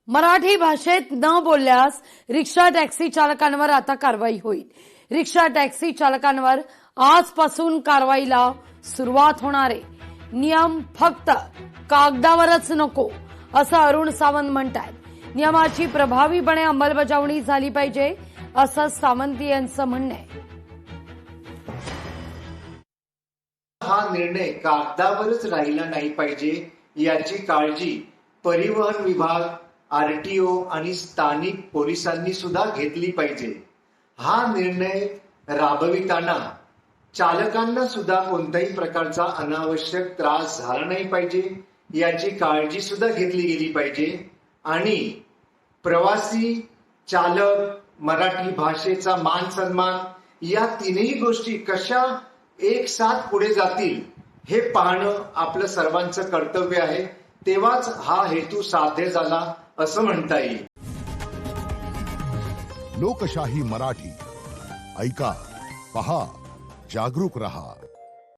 मराठी भाषेत न बोलल्यास rickshaw taxi चालकांवर आता कारवाई होईल। रिक्षा टॅक्सी चालकांवर आजपासून कारवाईला सुरुवात होणार आहे। नियम फक्त कागदावरच नको असं अरुण सावंत म्हणतात। नियमाची प्रभावीपणे अंमलबजावणी झाली पाहिजे असं सावंत यांचं म्हणणं आहे। हा निर्णय कागदावरच राहिला नाही पाहिजे याची काळजी परिवहन विभाग, आरटीओ आणि स्थानिक पोलिसांनी सुद्धा घेतली पाहिजे। हा निर्णय राबविताना चालकांना सुद्धा कोणत्याही प्रकारचा अनावश्यक त्रास झाला नाही पाहिजे याची काळजी सुद्धा घेतली गेली पाहिजे आणि प्रवासी, चालक, मराठी भाषेचा मान सन्मान या तीनही गोष्टी कशा एक साथ पुढे जातील हे पाहणं आपलं सर्वांचं कर्तव्य आहे। तेव्हाच हा हेतू साध्य झाला असं म्हणता येईल। लोकशाही मराठी ऐका, पहा, जागरूक रहा।